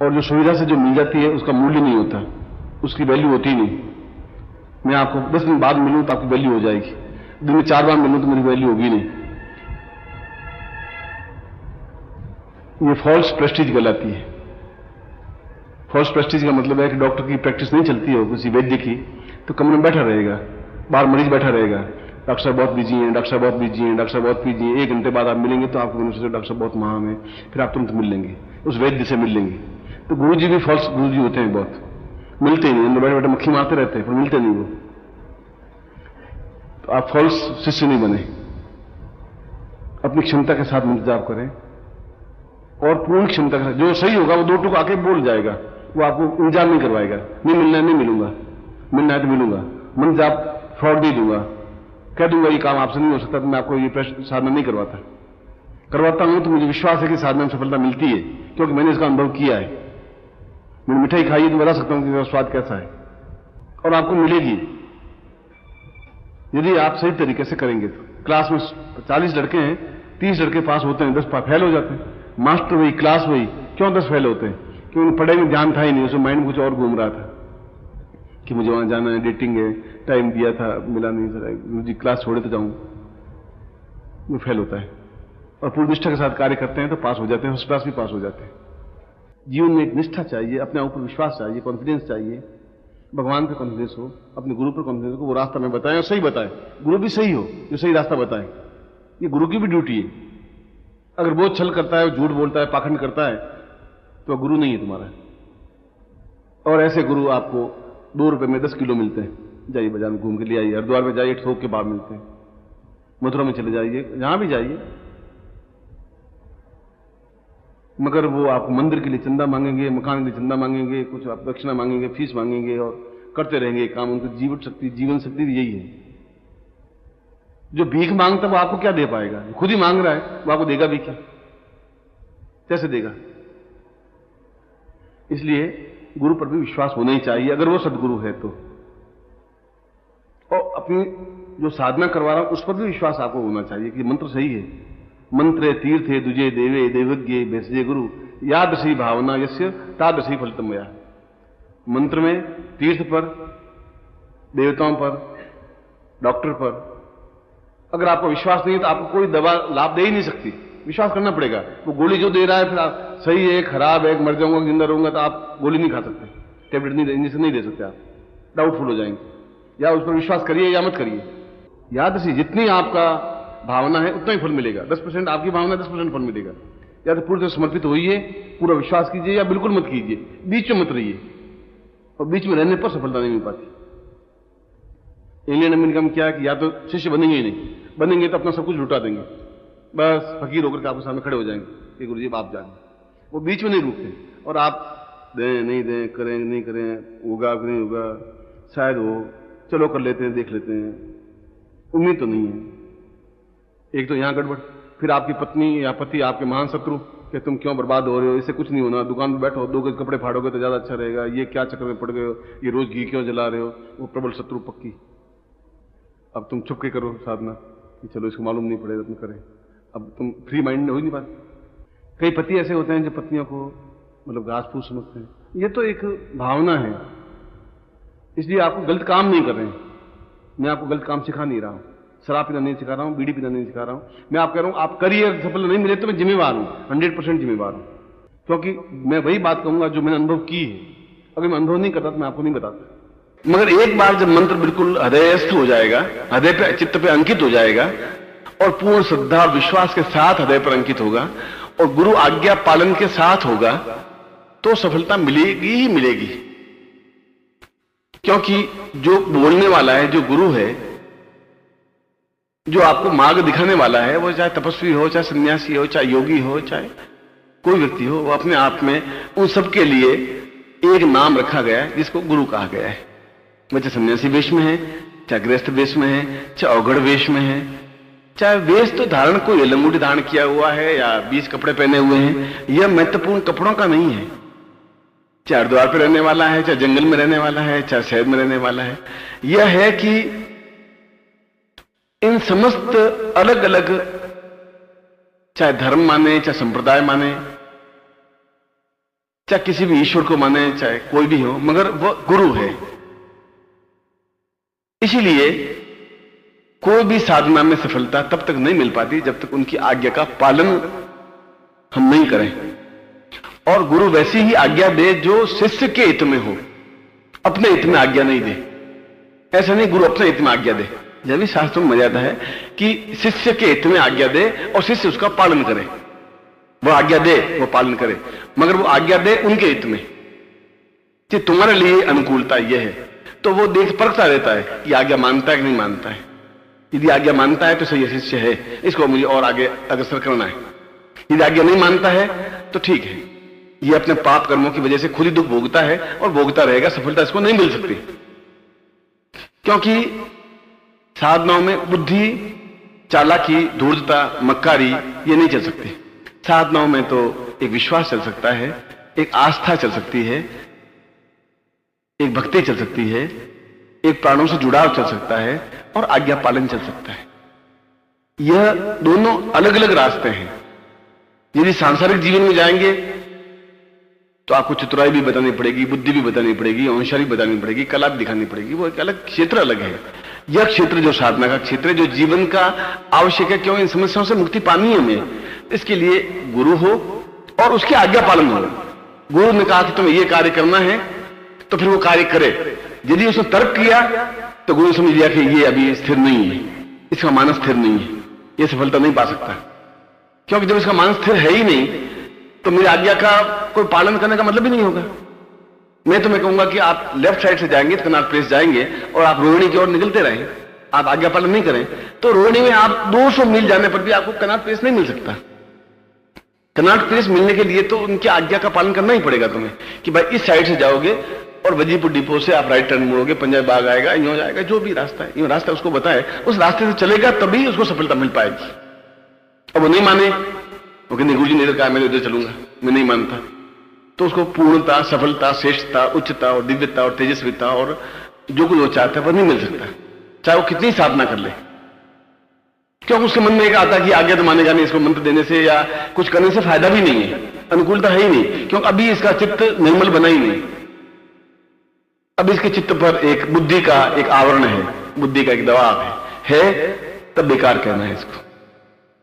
और जो सुविधा से जो मिल जाती है उसका मूल्य नहीं होता, उसकी वैल्यू होती नहीं। मैं आपको 10 दिन बाद मिलूं तो आपकी वैल्यू हो जाएगी, दिन में 4 बार मिलूं तो मेरी वैल्यू होगी नहीं। ये फॉल्स प्रेस्टीज कहलाती है। फॉल्स प्रेस्टीज का मतलब है कि डॉक्टर की प्रैक्टिस नहीं चलती हो किसी वैद्य की, तो कमरे में बैठा रहेगा, बाहर मरीज बैठा रहेगा, डॉक्टर साहब बहुत बिजी हैं, डॉक्टर साहब बहुत बिजी हैं, डॉक्टर साहब बहुत बिजी हैं। 1 घंटे बाद आप मिलेंगे तो आपको डॉक्टर साहब बहुत महान है, फिर आप तुरंत मिल लेंगे, उस वैद्य से मिल लेंगे। तो गुरु जी भी फॉल्स गुरु जी होते हैं, बहुत मिलते ही नहीं, अंदर बैठे बैठे मक्खी मारते रहते हैं, पर मिलते नहीं वो। तो आप फॉल्स शिष्य नहीं बने, अपनी क्षमता के साथ मंत्र जाप करें और पूर्ण क्षमता के साथ। जो सही होगा वो 2 टूक आके बोल जाएगा, वो आपको इंतजार नहीं करवाएगा, नहीं मिलना है नहीं मिलूंगा, मिलना है तो मिलूंगा, मंत्र जाप फ्रॉड नहीं दूंगा, कह दूंगा ये काम आपसे नहीं हो सकता, तो मैं आपको ये साधना नहीं करवाता हूं तो मुझे विश्वास है कि साधना में सफलता मिलती है, क्योंकि मैंने इसका अनुभव किया है। मैंने मिठाई खाई है तो बता सकता हूं कि इसका स्वाद कैसा है, और आपको मिलेगी यदि आप सही तरीके से करेंगे। तो क्लास में 40 लड़के हैं, 30 लड़के पास होते हैं, 10 फेल हो जाते हैं। मास्टर वही, क्लास वही, क्यों 10 फेल होते हैं? क्योंकि उन्हें पढ़ाई में ध्यान था ही नहीं, उसमें माइंड कुछ और घूम रहा था कि मुझे वहां जाना है, डेटिंग है, टाइम दिया था मिला नहीं, सर जी क्लास छोड़े तो जाऊं, वो फेल होता है। और पूरी निष्ठा के साथ कार्य करते हैं तो पास हो जाते हैं, फर्स्ट क्लास भी पास हो जाते हैं। जीवन में एक निष्ठा चाहिए, अपने ऊपर विश्वास चाहिए, कॉन्फिडेंस चाहिए, भगवान पे कॉन्फिडेंस हो, अपने गुरु पर कॉन्फिडेंस हो, वो रास्ता में बताएं और सही बताएं, गुरु भी सही हो, जो सही रास्ता बताएं। ये गुरु की भी ड्यूटी है। अगर वो छल करता है, झूठ बोलता है, पाखंड करता है, तो गुरु नहीं है तुम्हारा। और ऐसे गुरु आपको 2 रुपए में 10 किलो मिलते हैं। जाइए बाजार में घूम के ले आइए, हरिद्वार में जाइए, थोक के भाव मिलते हैं, मथुरा में चले जाइए, जहां भी जाइए, मगर वो आपको मंदिर के लिए चंदा मांगेंगे, मकान के लिए चंदा मांगेंगे, कुछ आप दक्षिणा मांगेंगे, फीस मांगेंगे और करते रहेंगे काम। उनकी जीवन शक्ति यही है। जो भीख मांगता वो आपको क्या दे पाएगा? खुद ही मांग रहा है, वो आपको देगा भी क्या? कैसे देगा? इसलिए गुरु पर भी विश्वास होना ही चाहिए, अगर वो सदगुरु है तो। और अपनी जो साधना करवा रहा हूं उस पर भी विश्वास आपको होना चाहिए कि मंत्र सही है। मंत्रे तीर्थे दुजे देवे देवज्ञे भेषजे गुरु यादृशी भावना यस्य तादृशी फलितम मया। मंत्र में तीर्थ पर, देवताओं पर, डॉक्टर पर अगर आपको विश्वास नहीं है तो आपको कोई दवा लाभ दे ही नहीं सकती। विश्वास करना पड़ेगा। वो गोली जो दे रहा है, फिर आप सही है, खराब है, मर जाऊंगा, जिंदा रहूंगा, तो आप गोली नहीं खा सकते, टेबलेट नहीं, इंजेक्शन नहीं दे सकते, आप डाउटफुल हो जाएंगे। या उस पर विश्वास करिए या मत करिए। याद रखिए, जितनी आपका भावना है उतना ही फल मिलेगा। 10% आपकी भावना, 10% फल मिलेगा। या तो पूरी तरह समर्पित होइए, पूरा विश्वास कीजिए, या बिल्कुल मत कीजिए, बीच में मत रहिए। और बीच में रहने पर सफलता नहीं मिल पाती। इंडियन अमेरिका में क्या है कि या तो शिष्य बनेंगे ही नहीं, बनेंगे तो अपना सब कुछ लुटा देंगे, बस फकीर होकर के आपके सामने खड़े हो जाएंगे कि गुरु जी आप जाने। वो बीच में नहीं रुकते, और आप दें नहीं दें, करें नहीं करें, होगा कि नहीं होगा, शायद हो, चलो कर लेते हैं, देख लेते हैं, उम्मीद तो नहीं है। एक तो यहां गड़बड़, फिर आपकी पत्नी या पति आपके महान शत्रु कि तुम क्यों बर्बाद हो रहे हो, इससे कुछ नहीं होना, दुकान पर बैठो, 2 गज कपड़े फाड़ोगे तो ज्यादा अच्छा रहेगा, ये क्या चक्कर में पड़ गए हो, ये रोज घी क्यों जला रहे हो, वो प्रबल शत्रु पक्की। अब तुम चुप के करो साधना कि चलो इसको मालूम नहीं पड़ेगा, तुम करें। अब तुम फ्री माइंड हो ही नहीं पाते। कई पति ऐसे होते हैं जो पत्नियों को मतलब घास फूस समझते हैं। ये तो एक भावना है, इसलिए आपको गलत काम नहीं कर रहे हैं। मैं आपको गलत काम सिखा नहीं रहा हूं, शराब पीना नहीं सिखा रहा हूं, बीड़ी पीना नहीं सिखा रहा हूं। मैं आप कह रहा हूं आप करिए, सफल नहीं मिले तो मैं जिम्मेवार हूं, 100% जिम्मेवार हूं, क्योंकि मैं वही बात कहूंगा जो मैंने अनुभव की है। अगर मैं अनुभव नहीं करता तो मैं आपको नहीं बताता। मगर एक बार जब मंत्र बिल्कुल हृदयस्थ हो जाएगा, हृदय पे, चित्त पे अंकित हो जाएगा, और पूर्ण श्रद्धा और विश्वास के साथ हृदय पर अंकित होगा, और गुरु आज्ञा पालन के साथ होगा, तो सफलता मिलेगी ही मिलेगी। क्योंकि जो बोलने वाला है, जो गुरु है, जो आपको मार्ग दिखाने वाला है, वो चाहे तपस्वी हो, चाहे सन्यासी हो, चाहे योगी हो, चाहे कोई व्यक्ति हो, वो अपने आप में उन सबके लिए एक नाम रखा गया है जिसको गुरु कहा गया है। वो चाहे सन्यासी वेश में है, चाहे गृहस्थ वेश में है, चाहे अवघड़ वेश में है, चाहे वेश तो धारण कोई लंगूटी धारण किया हुआ है या 20 कपड़े पहने हुए हैं, यह महत्वपूर्ण कपड़ों का नहीं है। चाहे हरिद्वार पे रहने वाला है, चाहे जंगल में रहने वाला है, चाहे शहर में रहने वाला है, यह है कि इन समस्त अलग अलग, चाहे धर्म माने, चाहे संप्रदाय माने, चाहे किसी भी ईश्वर को माने, चाहे कोई भी हो, मगर वह गुरु है। इसीलिए कोई भी साधना में सफलता तब तक नहीं मिल पाती जब तक उनकी आज्ञा का पालन हम नहीं करें। और गुरु वैसी ही आज्ञा दे जो शिष्य के हित में हो, अपने हित में आज्ञा नहीं दे। ऐसा नहीं गुरु अपने हित में आज्ञा दे। यह भी शास्त्रों में मर्यादा है कि शिष्य के हित में आज्ञा दे और शिष्य उसका पालन करे। वो आज्ञा दे, वो पालन करे, मगर वो आज्ञा दे उनके हित में कि तुम्हारे लिए अनुकूलता यह है। तो वो देख परखता रहता है कि आज्ञा मानता है कि नहीं मानता है। यदि आज्ञा मानता है तो सही शिष्य है, इसको मुझे और आगे अग्रसर करना है। यदि आज्ञा नहीं मानता है तो ठीक है, ये अपने पाप कर्मों की वजह से खुद ही दुख भोगता है और भोगता रहेगा, सफलता इसको नहीं मिल सकती। क्योंकि साधनाओं में बुद्धि, चालाकी, धूर्तता, मक्कारी ये नहीं चल सकती। साधनाओं में तो एक विश्वास चल सकता है, एक आस्था चल सकती है, एक भक्ति चल सकती है, एक प्राणों से जुड़ाव चल सकता है और आज्ञा पालन चल सकता है। यह दोनों अलग अलग रास्ते हैं। यदि सांसारिक जीवन में जाएंगे तो आपको चतुराई भी बतानी पड़ेगी, बुद्धि भी बतानी पड़ेगी, होशियारी भी बतानी पड़ेगी, कला भी दिखानी पड़ेगी। वो एक अलग क्षेत्र अलग है। यह क्षेत्र जो साधना का क्षेत्र है, जो जीवन का आवश्यक है, क्यों इन समस्याओं से मुक्ति पानी है हमें, इसके लिए गुरु हो और उसकी आज्ञा पालन हो। गुरु ने कहा कि तुम्हें यह कार्य करना है तो फिर वो कार्य करे। यदि उसने तर्क किया तो गुरु समझ लिया कि ये अभी स्थिर नहीं है, इसका मानस स्थिर नहीं है, ये सफलता नहीं पा सकता। क्योंकि जब इसका मानस स्थिर है ही नहीं तो मेरी आज्ञा का कोई पालन करने का मतलब ही नहीं होगा। मैं तुम्हें कहूंगा कि आप लेफ्ट साइड से जाएंगे, कनाट प्लेस जाएंगे और आप रोहिणी की ओर निकलते रहें, आप आज्ञा पालन नहीं करें तो रोहिणी में आप 200 मील जाने पर भी आपको कनाट प्लेस नहीं मिल सकता। कनाट प्लेस मिलने के लिए तो उनकी आज्ञा का पालन करना ही पड़ेगा तुम्हें कि भाई इस साइड से जाओगे और वजीपुर डिपो से आप राइट टर्न मोड़ोगे, पंजाब बाग आएगा, यूं जाएगा, जो भी रास्ता है, यूं रास्ता उसको बताए, उस रास्ते से चलेगा तभी उसको सफलता मिल पाएगी। अब वो नहीं माने, वो कहते गुरु जी ने कहा मैं उधर चलूंगा, मैं नहीं मानता, तो उसको पूर्णता, सफलता, श्रेष्ठता, उच्चता और दिव्यता और तेजस्विता और जो कुछ वो चाहता है वो नहीं मिल सकता, चाहे वो कितनी साधना कर ले। क्योंकि उसके मन में एक आता कि आज्ञा तो मानेगा नहीं, इसको मंत्र देने से या कुछ करने से फायदा भी नहीं है, अनुकूलता है ही नहीं, क्योंकि अभी इसका चित्त निर्मल बना ही नहीं। अब इसके चित्त पर एक बुद्धि का एक आवरण है, बुद्धि का एक दबाव है तब बेकार कहना है इसको।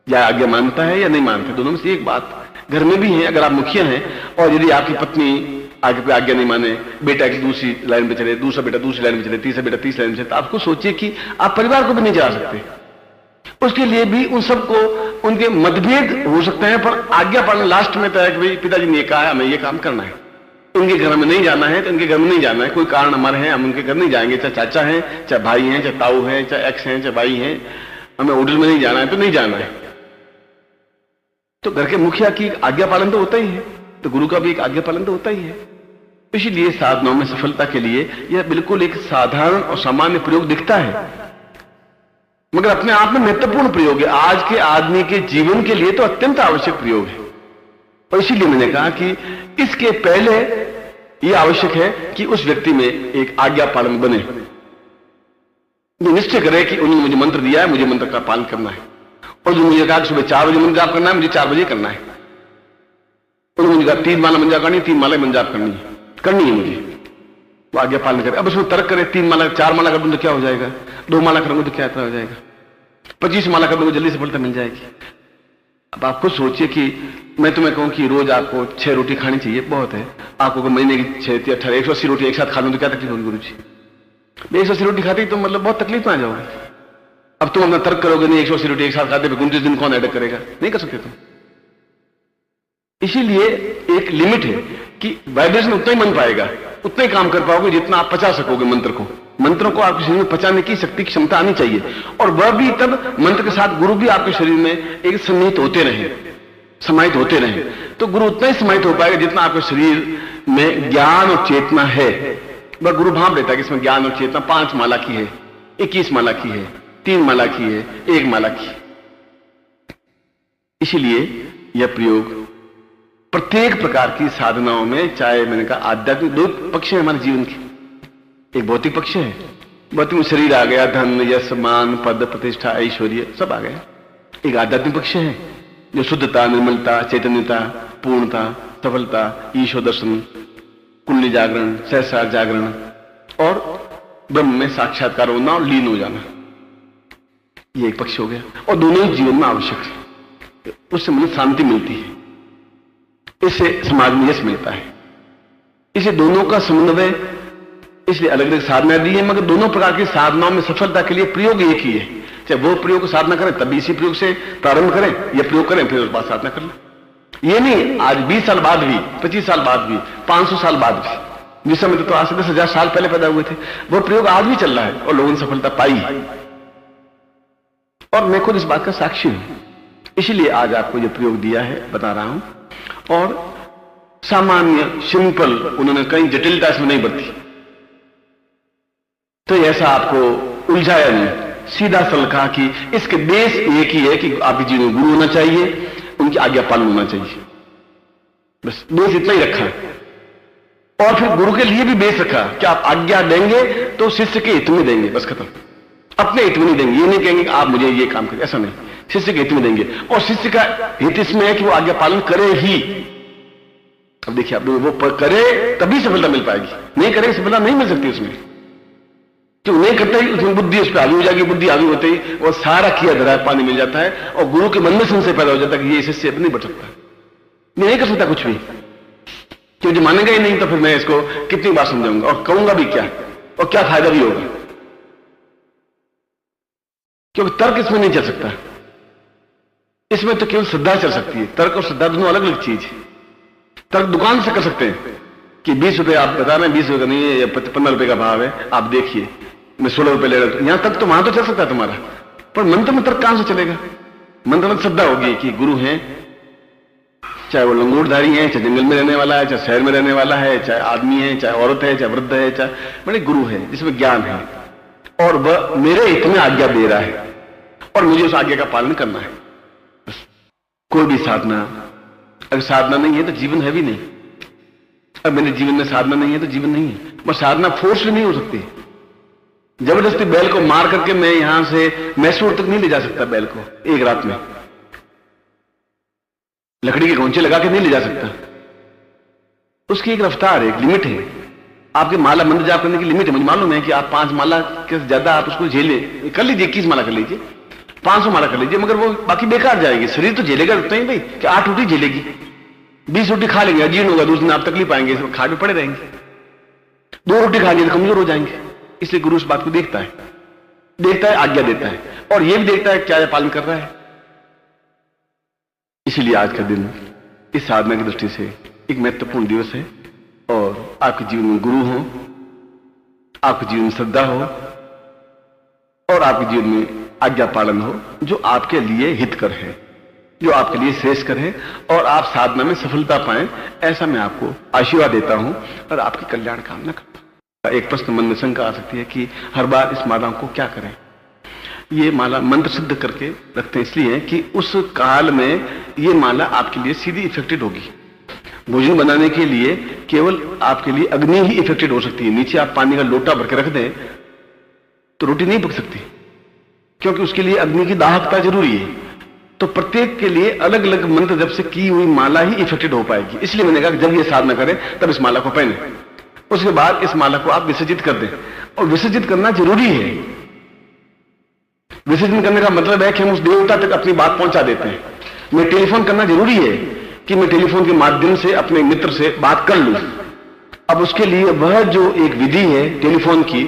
या आज्ञा मानता है या नहीं मानता, दोनों में से एक बात घर में भी है। अगर आप मुखिया हैं और यदि आपकी पत्नी आगे पे आज्ञा नहीं माने, बेटा की दूसरी लाइन पे चले, दूसरा बेटा दूसरी लाइन पे चले, तीसरा बेटा तीसरी लाइन पे चले, तो आपको सोचिए कि आप परिवार को भी नहीं चला सकते। उसके लिए भी उन सबको उनके मतभेद हो सकते हैं, पर आज्ञा पालन लास्ट में तय है कि भाई पिताजी ने कहा है हमें ये काम करना है, इनके घर में नहीं जाना है तो इनके घर में नहीं जाना है, कोई कारण हमारे हैं हम उनके घर नहीं जाएंगे, चाहे चाचा हैं, चाहे भाई हैं, चाहे ताऊ हैं, चाहे एक्स हैं, चाहे भाई हैं, हमें होटल में नहीं जाना है तो नहीं जाना है। तो घर के मुखिया की आज्ञा पालन तो होता ही है, तो गुरु का भी एक आज्ञा पालन तो होता ही है। इसीलिए साधनाओं में सफलता के लिए यह बिल्कुल एक साधारण और सामान्य प्रयोग दिखता है, मगर अपने आप में महत्वपूर्ण प्रयोग है। आज के आदमी के जीवन के लिए तो अत्यंत आवश्यक प्रयोग है। और इसीलिए मैंने कहा कि इसके पहले यह आवश्यक है कि उस व्यक्ति में एक आज्ञा पालन बने, ये निश्चय करे कि उन्होंने मुझे मंत्र दिया है, मुझे मंत्र का पालन करना है। और जो मुझे कहा कि सुबह 4 बजे मंत्र जाप करना है, मुझे 4 बजे करना है। उन्होंने मुझे कहा 3 माला मंत्र जाप करनी है, 3 माला मंत्र जाप करनी है मुझे, वो आज्ञा पालन करे। अब उसमें तर्क करे 3 माला 4 माला कर दूं तो क्या हो जाएगा, 2 माला करूंगा तो क्या हो जाएगा, 25 माला कर दूंगा जल्दी सफलता मिल जाएगी। अब आप खुद सोचिए कि मैं तुम्हें कहूं कि रोज आपको 6 रोटी खानी चाहिए, बहुत है, आपको महीने की 6 18 180 रोटी एक साथ खा लूं तो क्या तकलीफ होगी गुरु जी? 180 रोटी खाती तो मतलब बहुत तकलीफ में आ जाओगे। अब तुम अपना तर्क करोगे नहीं 180 रोटी एक साथ खाते 29 दिन कौन अटैक करेगा, नहीं कर सकते तुम। इसीलिए एक लिमिट है कि वाइब्रेशन उतना ही मन पाएगा, उतना ही काम कर पाओगे जितना आप पचा सकोगे मंत्र को। मंत्रों को आपके शरीर में पचाने की शक्ति की क्षमता आनी चाहिए, और वह भी तब मंत्र के साथ गुरु भी आपके शरीर में एक सन्निहित होते रहे, समाहित होते रहे, तो गुरु उतना ही समाहित हो पाएगा जितना आपके शरीर में ज्ञान और चेतना है। वह गुरु भाप लेता है कि इसमें ज्ञान और चेतना 5 माला की है, 21 माला की है, 3 माला की है, 1 माला की। इसीलिए यह प्रयोग प्रत्येक प्रकार की साधनाओं में, चाहे मैंने कहा आध्यात्मिक 2 पक्ष है हमारे जीवन के, एक भौतिक पक्ष है, भौतिक में शरीर आ गया, धन यश मान पद प्रतिष्ठा ऐश्वर्य सब आ गया। एक आध्यात्मिक पक्ष है जो शुद्धता, निर्मलता, चैतन्यता, पूर्णता, सफलता, ईश्वर दर्शन, कुंडली जागरण, सहस्रार जागरण और ब्रह्म में साक्षात्कार होना और लीन हो जाना, ये एक पक्ष हो गया। और दोनों ही जीवन में आवश्यक है, उससे मन शांति मिलती है, इससे समाज में यश मिलता है। इसे दोनों का समन्वय, इसलिए अलग अलग साधना दी है, मगर दोनों प्रकार की साधनाओं में सफलता के लिए प्रयोग एक ही है। चाहे वो प्रयोग साधना करें तभी इसी प्रयोग से प्रारंभ करें, या प्रयोग करें फिर उस बाद साधना कर लें। ये नहीं आज 20 साल बाद भी, 25 साल बाद भी, 500 साल बाद भी, जिस समय तो आज से 10,000 साल पहले पैदा हुए थे, वो प्रयोग आज भी चल रहा है और लोगों ने सफलता पाई। और मैं खुद इस बात का साक्षी हूं, इसलिए आज आपको ये प्रयोग दिया है, बता रहा हूं। और सामान्य सिंपल, उन्होंने कहीं जटिलता इसमें नहीं बरती, तो ऐसा आपको उलझाया नहीं, सीधा सरल कहा कि इसके बेस एक ही है कि आपके जीवन में गुरु होना चाहिए, उनकी आज्ञा पालन होना चाहिए, बस बेस इतना ही रखा है। और फिर गुरु के लिए भी बेस रखा कि आप आज्ञा देंगे तो शिष्य के हित में देंगे, बस खत्म। अपने हित में नहीं देंगे, ये नहीं कहेंगे कि आप मुझे ये काम करें, ऐसा नहीं, शिष्य के हित में देंगे। और शिष्य का हित इसमें है कि वो आज्ञा पालन करे ही। अब देखिए, आप वो करे तभी सफलता मिल पाएगी, नहीं करे सफलता नहीं मिल सकती उसमें। जो नहीं करता ही उसमें बुद्धि उस पर हावी हो जाएगी, बुद्धि हावी होते ही वो सारा किया धरा पानी मिल जाता है, और गुरु के मन में संशय पैदा हो जाता है कि ये शिष्य नहीं बढ़ सकता, नहीं कर सकता कुछ भी, क्योंकि मानेगा ही नहीं तो फिर मैं इसको कितनी बार समझाऊंगा और कहूंगा भी क्या, और क्या फायदा भी होगा, क्योंकि तर्क इसमें नहीं चल सकता। इसमें तो केवल श्रद्धा चल सकती है, तर्क और श्रद्धा दोनों अलग अलग चीज है। तर्क दुकान से कर सकते हैं कि 20 रुपए आप बता रहे हैं, 20 रुपए का नहीं है, 15 रुपए का भाव है, आप देखिए मैं 16 रुपए ले रहा हूं, यहां तक तो वहां तो चल सकता है तुम्हारा, पर मंत्र में तर्क कहां से चलेगा? मंत्र में श्रद्धा होगी कि गुरु हैं, चाहे वो लंगोटधारी है, चाहे जंगल में रहने वाला है, चाहे शहर में रहने वाला है, चाहे आदमी है, चाहे औरत है, चाहे वृद्ध है, चाहे बड़े गुरु है जिसमें ज्ञान है, और वह मेरे हित में आज्ञा दे रहा है और मुझे उस आज्ञा का पालन करना है। कोई भी साधना, अगर साधना नहीं है तो जीवन है भी नहीं। अब मेरे जीवन में साधना नहीं है तो जीवन नहीं है, पर साधना फोर्स भी नहीं हो सकती। जबरदस्ती बैल को मार करके मैं यहां से मैसूर तक नहीं ले जा सकता बैल को एक रात में, लकड़ी के घोंचे लगा के नहीं ले जा सकता, उसकी एक रफ्तार है, एक लिमिट है। आपके माला मंत्र जाप करने की लिमिट है, मुझे मालूम है कि आप 5 माला के ज्यादा आप उसको झेले कर लीजिए, 21 माला कर लीजिए, 500 माला कर लीजिए, मगर वो बाकी बेकार जाएगी, शरीर तो झेलेगा उतना ही भाई कि 8 रोटी झेलेगी, 20 रोटी खा लेंगे अजीर्ण होगा, दूसरे दिन आप तकलीफ पाएंगे, खा के पड़े रहेंगे, 2 रोटी खा लिए तो कमजोर हो जाएंगे। इसलिए गुरु इस बात को देखता है, आज्ञा देता है, और ये भी देखता है क्या पालन कर रहा है। इसलिए आज का दिन इस साधना की दृष्टि से एक महत्वपूर्ण दिवस है, और आपके जीवन में गुरु हो, आपके जीवन में श्रद्धा हो, और आपके जीवन में आज्ञा पालन हो, जो आपके लिए हितकर है, जो आपके लिए श्रेष्ठकर है, और आप साधना में सफलता पाएं, ऐसा मैं आपको आशीर्वाद देता हूं और आपकी कल्याण कामना करता हूं। एक प्रश्न मन में शंका आ सकती है कि हर बार इस माला को क्या करें। ये माला मंत्र सिद्ध करके रखते हैं इसलिए कि उस काल में ये माला आपके लिए सीधी इफेक्टेड होगी। भोजन बनाने के लिए केवल आपके लिए अग्नि ही इफेक्टेड हो सकती है। नीचे आप पानी का लोटा भर के रख दें तो रोटी नहीं पक सकती, क्योंकि उसके लिए अग्नि की दाहकता जरूरी है। तो प्रत्येक के लिए अलग अलग मंत्र जब से की हुई माला ही इफेक्टेड हो पाएगी। इसलिए मैंने कहा कि जब ये साधना करें तब इस माला को पहने, उसके बाद इस माला को आप विसर्जित कर दें, और विसर्जित करना जरूरी है। विसर्जन करने का मतलब है कि हम उस देवता तक अपनी बात पहुंचा देते हैं। मैं टेलीफोन करना जरूरी है कि मैं टेलीफोन के माध्यम से अपने मित्र से बात कर लूं। अब उसके लिए वह जो एक विधि है टेलीफोन की,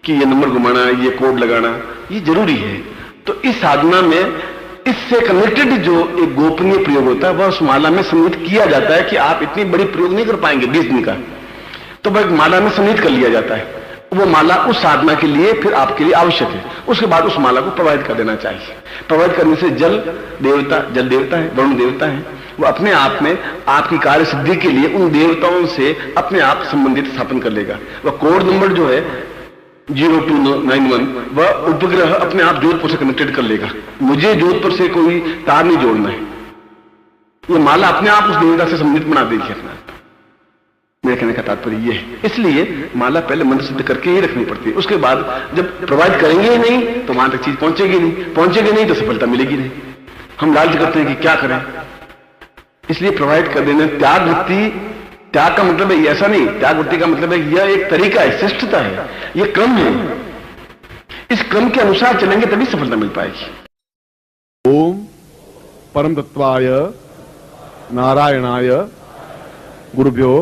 कि ये नंबर घुमाना, ये कोड लगाना, ये जरूरी है। तो इस साधना में इससे कनेक्टेड जो एक गोपनीय प्रयोग होता है वह उस माला में सम्मिलित किया जाता है कि आप इतनी बड़ी प्रयोग नहीं कर पाएंगे 20 दिन का, तो वह माला में सम्मिलित कर लिया जाता है। वो माला उस साधना के लिए फिर आपके लिए आवश्यक है। उसके बाद उस माला को प्रवाहित कर देना चाहिए। प्रवाहित करने से जल देवता है, वरुण देवता है, वो अपने आप में आपकी कार्य सिद्धि के लिए उन देवताओं से अपने आप संबंधित स्थापन कर लेगा। वह कोड नंबर जो है 0291 वह उपग्रह अपने आप जोधपुर से कनेक्टेड कर लेगा। मुझे जोधपुर से कोई तार नहीं जोड़ना है, ये माला अपने आप उस देवता से संबंधित बना देगी अपना। मेरे कहने का तात्पर्य यह है, इसलिए माला पहले मंत्र सिद्ध करके ही रखनी पड़ती है। उसके बाद जब प्रोवाइड करेंगे ही नहीं तो वहां तक चीज पहुंचेगी नहीं तो सफलता मिलेगी नहीं। हम लालच करते हैं कि क्या करें, इसलिए प्रोवाइड कर देने। त्याग वृत्ति, त्याग का मतलब है ऐसा नहीं, त्याग वृत्ति का मतलब है यह एक तरीका है, श्रेष्ठता है, यह क्रम है। इस क्रम के अनुसार चलेंगे तभी सफलता मिल पाएगी। ओम परम तत्वाय नारायणाय गुरुभ्यो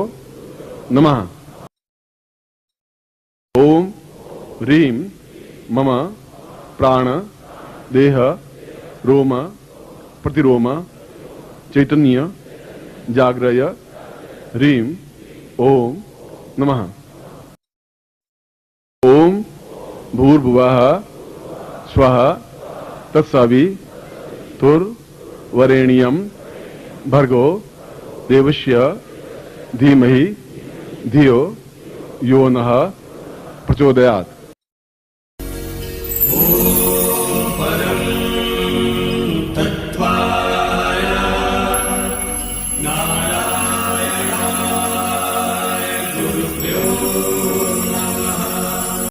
नमः। ओम ह्रीं मम प्राण देह रोम प्रतिरोम चैतन्य जाग्रय ह्रीं ओम नमः। ओम भूर्भुवः स्वः तत्सवितुर्वरेण्यं भर्गो देवस्य धीमहि धियो यो नः प्रचोदयात्। नारायणाय गुरुभ्यो